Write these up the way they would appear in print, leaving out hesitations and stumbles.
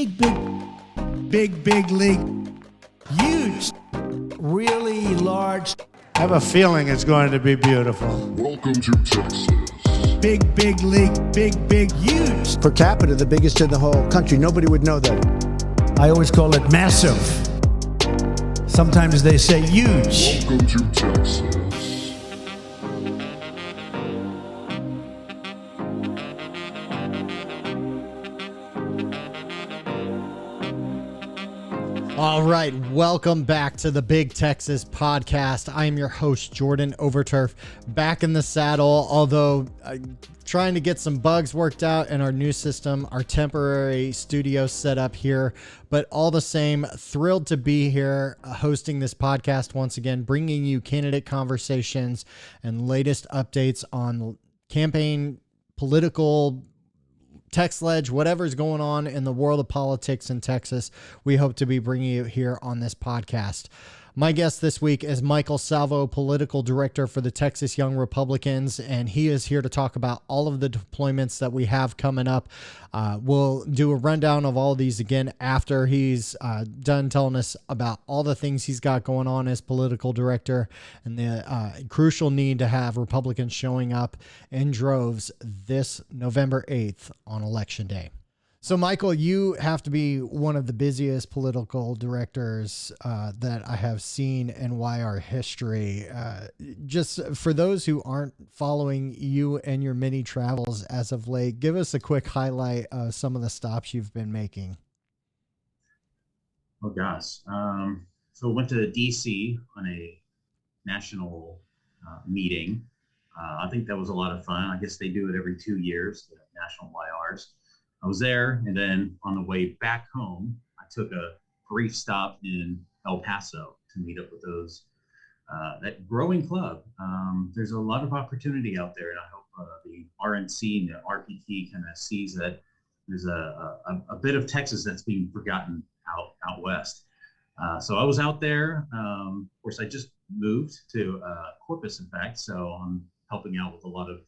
big league. Huge. Really large. I have a feeling it's going to be beautiful. Welcome to Texas. Big league. Big, huge. Per capita, the biggest in the whole country. Nobody would know that. I always call it massive. Sometimes they say huge. Welcome to Texas. All right, welcome back to the Big Texas Podcast. I am your host, Jordan Overturf, back in the saddle, although trying to get some bugs worked out in our new system, our temporary studio setup here. But all the same, thrilled to be here hosting this podcast once again, bringing you candidate conversations and latest updates on campaign, political, text ledge, whatever's going on in the world of politics in Texas. We hope to be bringing you here on this podcast. My guest this week is Michael Salvo, political director for the Texas Young Republicans, and he is here to talk about all of the deployments that we have coming up. We'll do a rundown of all of these again after he's done telling us about all the things he's got going on as political director and the crucial need to have Republicans showing up in droves this November 8th on Election Day. So, Michael, you have to be one of the busiest political directors that I have seen in YR history. Just for those who aren't following you and your many travels as of late, give us a quick highlight of some of the stops you've been making. Oh, gosh. So went to D.C. on a national meeting. I think that was a lot of fun. I guess they do it every 2 years, the national YRs. I was there, and then on the way back home, I took a brief stop in El Paso to meet up with those that growing club. There's a lot of opportunity out there, and I hope the RNC and the RPT kind of sees that there's a bit of Texas that's being forgotten out west. So I was out there. Of course, I just moved to Corpus, in fact, so I'm helping out with a lot of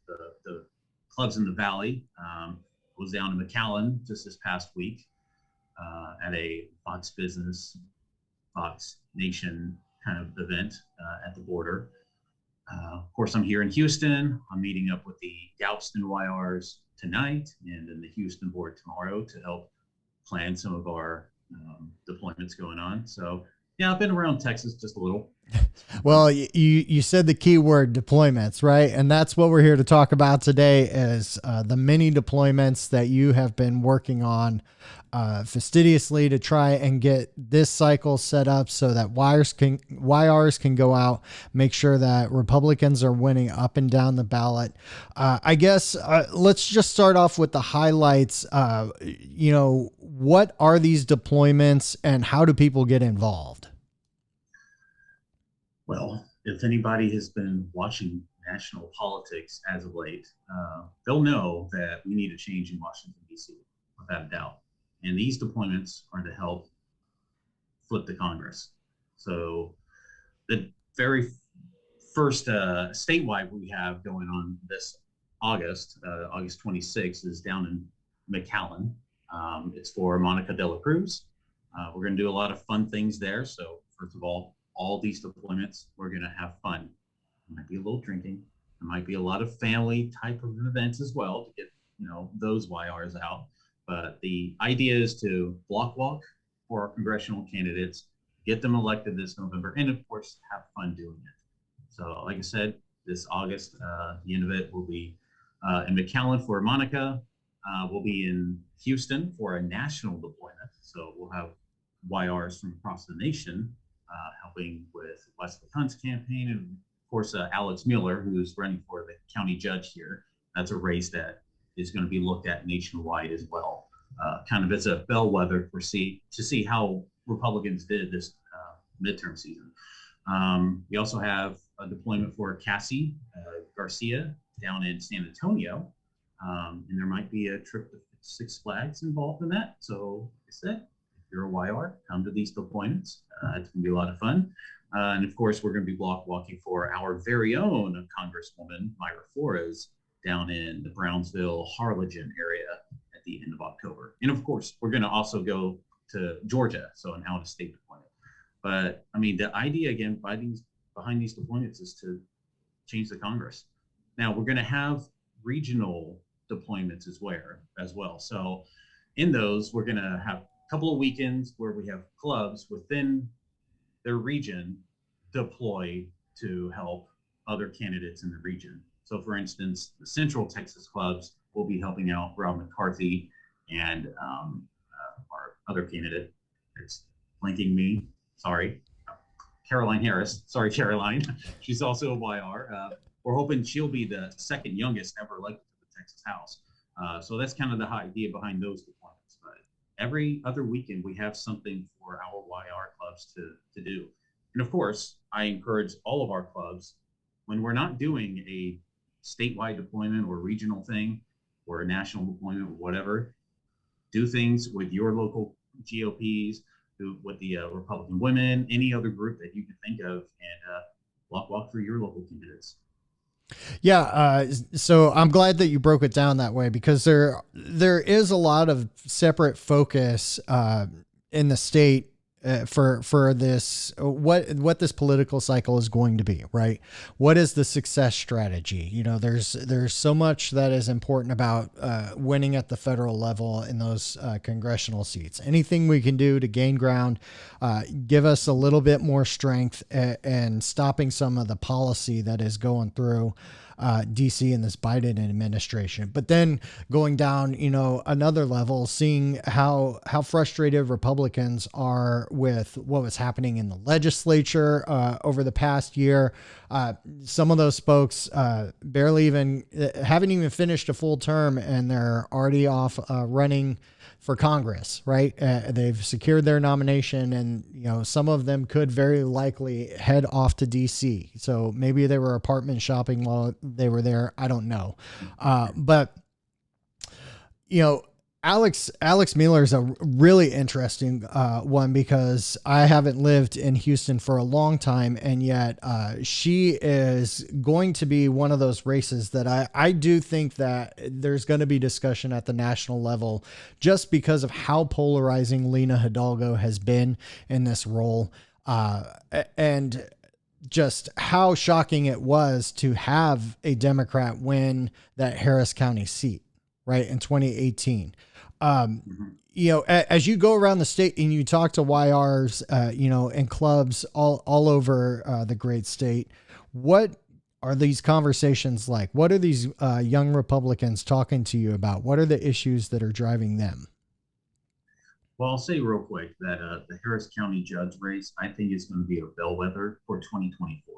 the clubs in the valley. Was down in McAllen just this past week at a Fox Business, Fox Nation kind of event at the border. Of course, I'm here in Houston. I'm meeting up with the Galveston YRs tonight and then the Houston board tomorrow to help plan some of our deployments going on. So, yeah, I've been around Texas just a little. Well, you said the key word, deployments, right? And that's what we're here to talk about today is the many deployments that you have been working on fastidiously to try and get this cycle set up so that YRs can go out, make sure that Republicans are winning up and down the ballot. I guess let's just start off with the highlights. What are these deployments and how do people get involved? Well, if anybody has been watching national politics as of late, they'll know that we need a change in Washington, D.C., without a doubt. And these deployments are to help flip the Congress. So the very first statewide we have going on this August 26th, is down in McAllen. It's for Monica De La Cruz. We're going to do a lot of fun things there. So first of all these deployments, we're going to have fun. There might be a little drinking. There might be a lot of family type of events as well to get, those YRs out. But the idea is to block walk for our congressional candidates, get them elected this November, and of course, have fun doing it. So like I said, this August, the end of it will be in McAllen for Monica. We'll be in Houston for a national deployment. So we'll have YRs from across the nation helping with Wes Hunt's campaign, and of course Alex Mueller, who's running for the county judge here. That's a race that is going to be looked at nationwide as well, kind of as a bellwether to see how Republicans did this midterm season. We also have a deployment for Cassie Garcia down in San Antonio, and there might be a trip to Six Flags involved in that. So like I said, you're a YR, come to these deployments. It's going to be a lot of fun. And of course, we're going to be block walking for our very own Congresswoman, Myra Flores, down in the Brownsville, Harlingen area at the end of October. And of course, we're going to also go to Georgia, so an out-of-state deployment. But I mean, the idea again behind these deployments is to change the Congress. Now we're going to have regional deployments as well. So in those, we're going to have a couple of weekends where we have clubs within their region deploy to help other candidates in the region. So for instance, the Central Texas clubs will be helping out Rob McCarthy and our other candidate. It's blinking me. Sorry. Caroline Harris. Sorry, Caroline. She's also a YR. We're hoping she'll be the second youngest ever elected to the Texas House. So that's kind of the idea behind those deployments. But every other weekend, we have something for our YR clubs to do. And of course, I encourage all of our clubs, when we're not doing a statewide deployment or regional thing or a national deployment or whatever, do things with your local GOPs, with the Republican women, any other group that you can think of, and walk through your local candidates. Yeah. So I'm glad that you broke it down that way, because there is a lot of separate focus in the state for this, what this political cycle is going to be, right? What is the success strategy? You know, there's so much that is important about winning at the federal level in those congressional seats. Anything we can do to gain ground, give us a little bit more strength and stopping some of the policy that is going through DC and this Biden administration. But then going down, another level, seeing how frustrated Republicans are with what was happening in the legislature over the past year. Some of those folks barely even haven't even finished a full term, and they're already off running for Congress, right? They've secured their nomination, and some of them could very likely head off to DC. So maybe they were apartment shopping while they were there. I don't know. But Alex Mueller is a really interesting one, because I haven't lived in Houston for a long time, and yet she is going to be one of those races that I do think that there's going to be discussion at the national level, just because of how polarizing Lena Hidalgo has been in this role, and just how shocking it was to have a Democrat win that Harris County seat, right, in 2018. As you go around the state and you talk to YRs, and clubs all over the great state, what are these conversations like? What are these young Republicans talking to you about? What are the issues that are driving them? Well, I'll say real quick that the Harris County judge race, I think, is going to be a bellwether for 2024.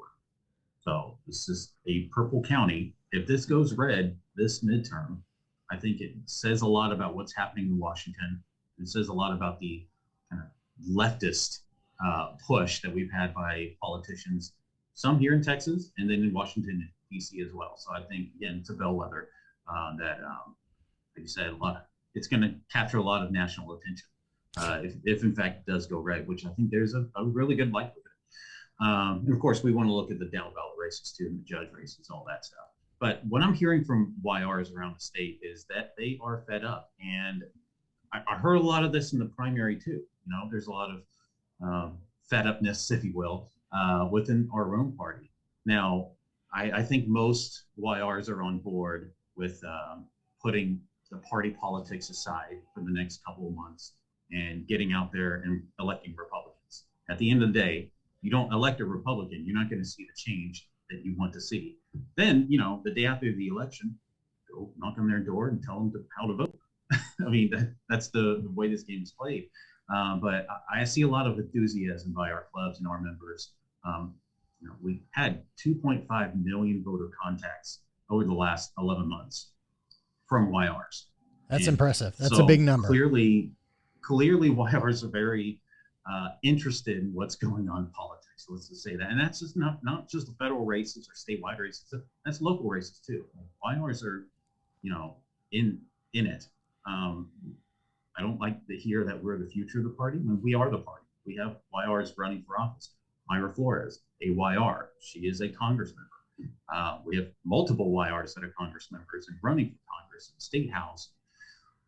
So this is a purple county. If this goes red this midterm, I think it says a lot about what's happening in Washington. It says a lot about the kind of leftist push that we've had by politicians, some here in Texas and then in Washington, D.C. as well. So I think, again, it's a bellwether that, like you said, it's going to capture a lot of national attention if in fact it does go red, which I think there's a really good likelihood. And of course, we want to look at the down ballot races too, and the judge races, all that stuff. But what I'm hearing from YRs around the state is that they are fed up. And I heard a lot of this in the primary too. There's a lot of fed upness, if you will, within our own party. Now, I think most YRs are on board with putting the party politics aside for the next couple of months and getting out there and electing Republicans. At the end of the day, you don't elect a Republican, you're not going to see the change that you want to see. Then, the day after the election, go knock on their door and tell them how to vote. I mean, that's the way this game is played. But I see a lot of enthusiasm by our clubs and our members. We've had 2.5 million voter contacts over the last 11 months from YRs. That's impressive. That's a big number. Clearly YRs are very interested in what's going on in politics. Let's just say that. And that's just not just the federal races or statewide races. That's local races too. YRs are, in it. I don't like to hear that we're the future of the party when we are the party. We have YRs running for office. Myra Flores, a YR. She is a Congress member. We have multiple YRs that are Congress members and running for Congress and State House.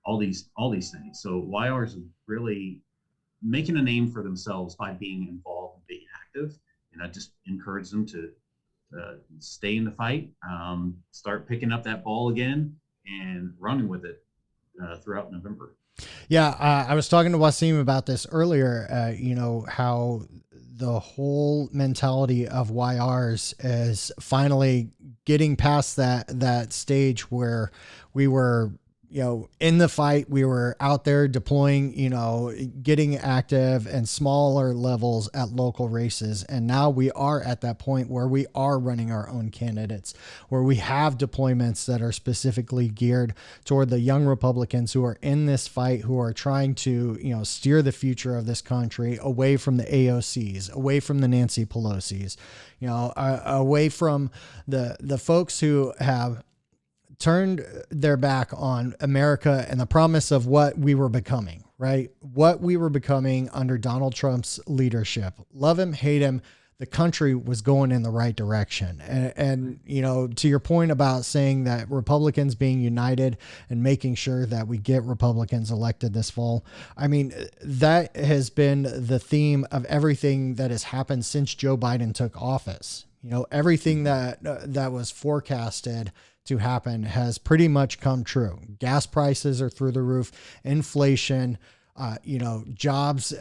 all these things. So YRs are really making a name for themselves by being involved and being active. And I just encourage them to stay in the fight, start picking up that ball again and running with it throughout November. Yeah, I was talking to Wasim about this earlier. How the whole mentality of YRs is finally getting past that stage where we were, in the fight, we were out there deploying, getting active and smaller levels at local races. And now we are at that point where we are running our own candidates, where we have deployments that are specifically geared toward the young Republicans who are in this fight, who are trying to, steer the future of this country away from the AOCs, away from the Nancy Pelosi's, away from the folks who have turned their back on America and the promise of what we were becoming, right? What we were becoming under Donald Trump's leadership. Love him, hate him, the country was going in the right direction. And to your point about saying that Republicans being united and making sure that we get Republicans elected this fall, I mean, that has been the theme of everything that has happened since Joe Biden took office. Everything that was forecasted to happen has pretty much come true. Gas prices are through the roof. Inflation, jobs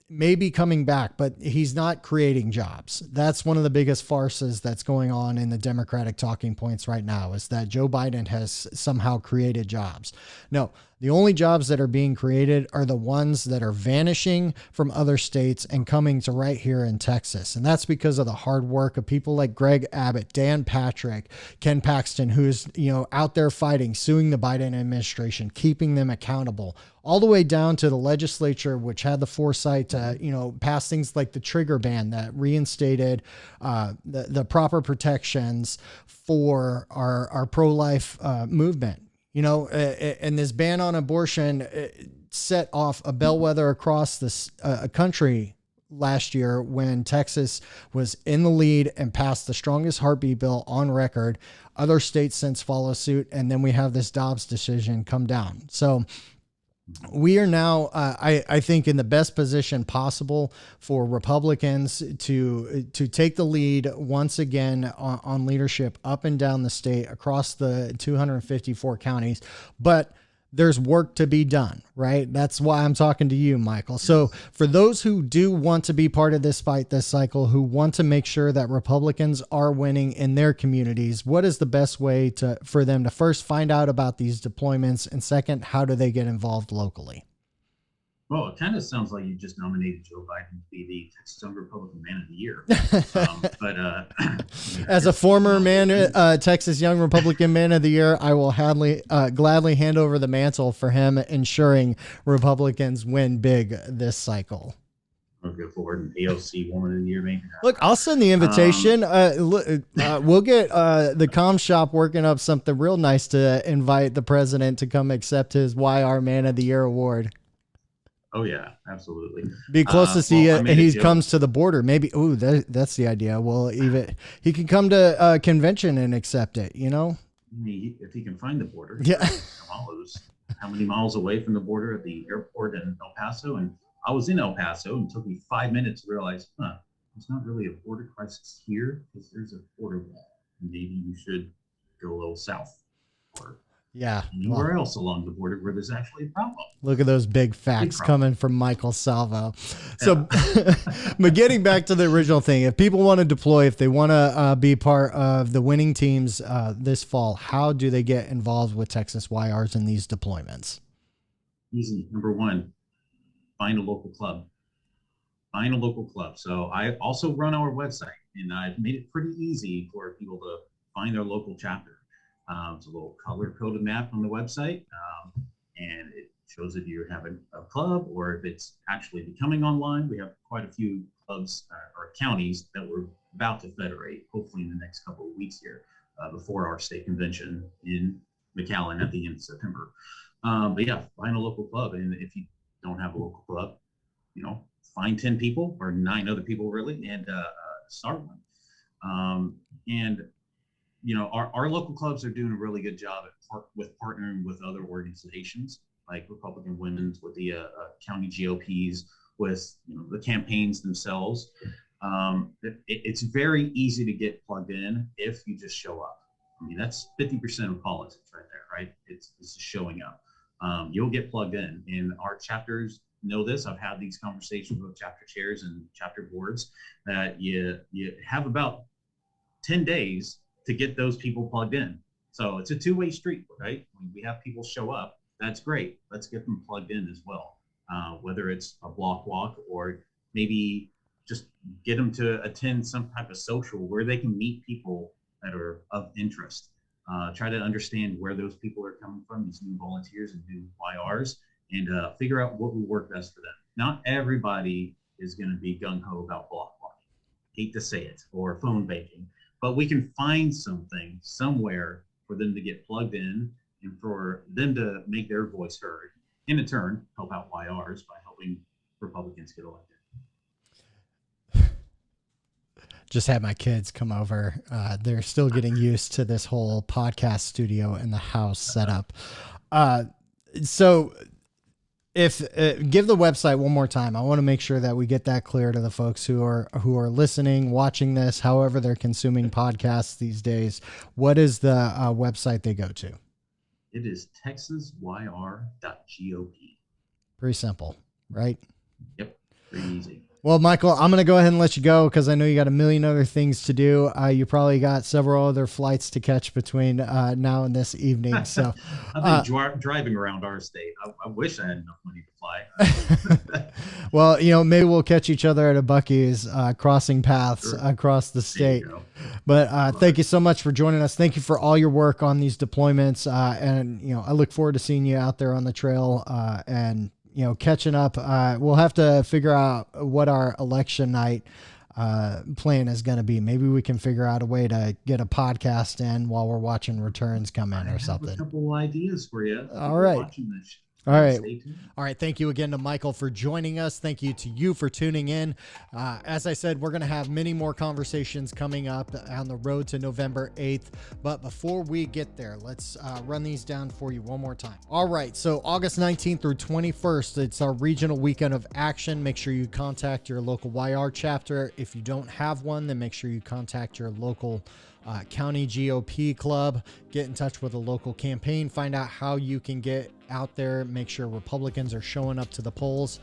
may be coming back, but he's not creating jobs. That's one of the biggest farces that's going on in the Democratic talking points right now, is that Joe Biden has somehow created jobs. No, the only jobs that are being created are the ones that are vanishing from other states and coming to right here in Texas. And that's because of the hard work of people like Greg Abbott, Dan Patrick, Ken Paxton, who's, out there fighting, suing the Biden administration, keeping them accountable, all the way down to the legislature, which had the foresight to, pass things like the trigger ban that reinstated the proper protections for our pro-life movement. And this ban on abortion set off a bellwether across this country last year when Texas was in the lead and passed the strongest heartbeat bill on record. Other states since follow suit. And then we have this Dobbs decision come down. So we are now, I think, in the best position possible for Republicans to take the lead once again on leadership up and down the state across the 254 counties. But there's work to be done, right? That's why I'm talking to you, Michael. So for those who do want to be part of this fight this cycle, who want to make sure that Republicans are winning in their communities, what is the best way for them to first find out about these deployments? And second, how do they get involved locally? Well, it kind of sounds like you just nominated Joe Biden to be the Texas Young Republican Man of the Year. As a former Texas Young Republican Man of the Year, I will gladly hand over the mantle for him, ensuring Republicans win big this cycle. I'll go forward and AOC Woman of the Year, maybe. Look, I'll send the invitation. We'll get the comm shop working up something real nice to invite the president to come accept his YR Man of the Year award. Oh yeah, absolutely. Be close to see it. He comes to the border. Maybe. Ooh, that's the idea. Well, even he can come to a convention and accept it. If he can find the border. Yeah. How many miles away from the border at the airport in El Paso? And I was in El Paso, and it took me 5 minutes to realize, there's not really a border crisis here because there's a border wall. Maybe you should go a little south or anywhere else along the border where there's actually a problem. Look at those big facts coming from Michael Salvo. So, but getting back to the original thing, if people want to deploy, if they want to be part of the winning teams this fall, how do they get involved with Texas YRs in these deployments? Easy. Number one, find a local club. Find a local club. So I also run our website, and I've made it pretty easy for people to find their local chapter. It's a little color-coded map on the website, and it shows if you have a club or if it's actually becoming online. We have quite a few clubs or counties that we're about to federate, hopefully in the next couple of weeks here, before our state convention in McAllen at the end of September. But yeah, find a local club, and if you don't have a local club, find 10 people or 9 other people really, and start one. Our local clubs are doing a really good job with partnering with other organizations like Republican women's with the county GOPs, with the campaigns themselves. It's very easy to get plugged in if you just show up. I mean, that's 50% of politics right there, right? It's just showing up. You'll get plugged in. And our chapters know this. I've had these conversations with chapter chairs and chapter boards that you have about 10 days to get those people plugged in. So it's a two-way street, right? When we have people show up, that's great. Let's get them plugged in as well. Whether it's a block walk or maybe just get them to attend some type of social where they can meet people that are of interest. Try to understand where those people are coming from, these new volunteers and new YRs, and figure out what will work best for them. Not everybody is going to be gung-ho about block walking. Hate to say it, or phone banking, but we can find something somewhere for them to get plugged in and for them to make their voice heard, and in turn help out YRs by helping Republicans get elected. Just had my kids come over. They're still getting used to this whole podcast studio in the house setup. So if give the website one more time. I want to make sure that we get that clear to the folks who are listening, watching this, however they're consuming podcasts these days. What is the website they go to? It is texasyr.gop. Pretty simple, right? Yep, pretty easy. Well, Michael, I'm going to go ahead and let you go because I know you got a million other things to do. You probably got several other flights to catch between now and this evening. So I've been driving around our state. I wish I had enough money to fly. Well, maybe we'll catch each other at a Buc-ee's, crossing paths across the state. But thank you so much for joining us. Thank you for all your work on these deployments. And I look forward to seeing you out there on the trail and catching up. We'll have to figure out what our election night plan is going to be. Maybe we can figure out a way to get a podcast in while we're watching returns come in or something. A couple ideas for you. All right. Watching this. All right. Stay tuned. All right. Thank you again to Michael for joining us. Thank you to you for tuning in. As I said, we're going to have many more conversations coming up on the road to November 8th. But before we get there, let's run these down for you one more time. All right. So August 19th through 21st, it's our regional weekend of action. Make sure you contact your local YR chapter. If you don't have one, then make sure you contact your local county GOP club. Get in touch with a local campaign. Find out how you can get out there. Make sure Republicans are showing up to the polls.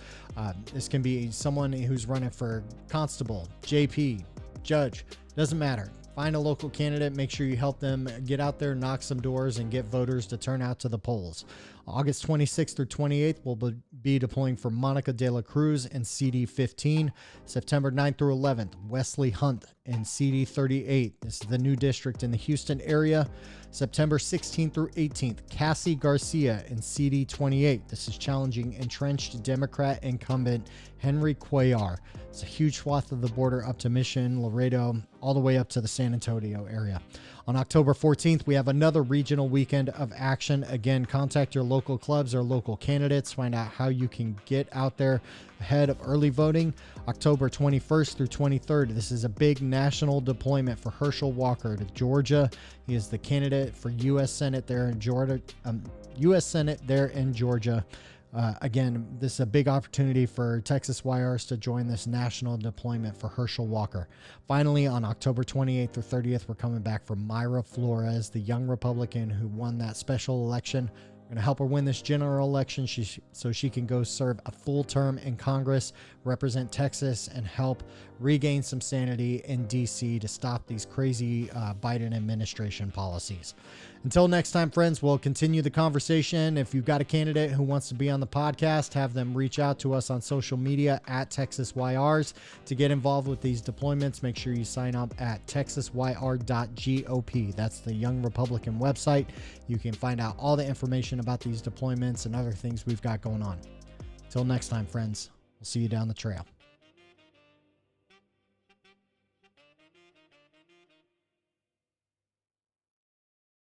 This can be someone who's running for constable, JP, judge, doesn't matter. Find a local candidate. Make sure you help them get out there, knock some doors, and get voters to turn out to the polls. August 26th through 28th, we'll be deploying for Monica De La Cruz in CD 15. September 9th through 11th, Wesley Hunt in CD 38. This is the new district in the Houston area. September 16th through 18th, Cassie Garcia in CD 28. This is challenging entrenched Democrat incumbent Henry Cuellar. It's a huge swath of the border up to Mission, Laredo, all the way up to the San Antonio area. On October 14th, we have another regional weekend of action. Again, contact your local clubs or local candidates. Find out how you can get out there ahead of early voting. October 21st through 23rd, this is a big national deployment for Herschel Walker to Georgia. He is the candidate for U.S. Senate there in Georgia. Again, this is a big opportunity for Texas YRs to join this national deployment for Herschel Walker. Finally, on October 28th or 30th, we're coming back for Myra Flores, the young Republican who won that special election. We're going to help her win this general election so she can go serve a full term in Congress, represent Texas, and help regain some sanity in D.C. to stop these crazy Biden administration policies. Until next time, friends, we'll continue the conversation. If you've got a candidate who wants to be on the podcast, have them reach out to us on social media at Texas YRs to get involved with these deployments. Make sure you sign up at texasyr.gop. That's the Young Republican website. You can find out all the information about these deployments and other things we've got going on. Until next time, friends, we'll see you down the trail.